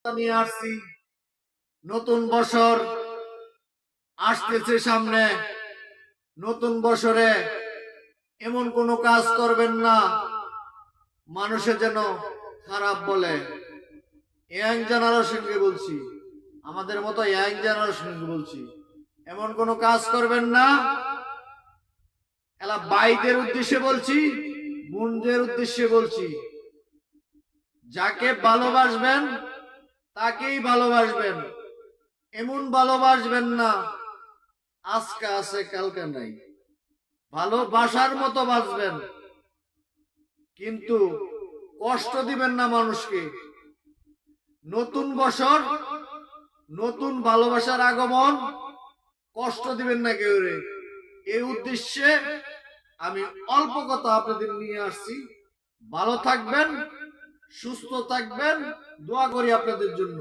নিয়ে আসছি। নতুন বছর আসতেছে সামনে। নতুন বছরে এমন কোনো কাজ করবেন না মানুষে যেন খারাপ বলে। ইয়াং জেনারেশনকে বলছি, আমাদের মতো ইয়াং জেনারেশনকে বলছি, এমন কোনো কাজ করবেন না। এলা ভাইদের উদ্দেশ্যে বলছি, বোনদের উদ্দেশ্যে বলছি, যাকে ভালোবাসবেন তাকেই ভালোবাসবেন। এমন ভালোবাসবেন না আজকে আছে কালকে নাই। ভালোবাসার মতো বাঁচবেন, কিন্তু কষ্ট দিবেন না মানুষকে। নতুন বছর, নতুন ভালোবাসার আগমন, কষ্ট দিবেন না কেউ রে। এই উদ্দেশ্যে আমি অল্প কথা আপনাদের নিয়ে আসছি। ভালো থাকবেন, সুস্থ থাকবেন, দোয়া করি আপনাদের জন্য।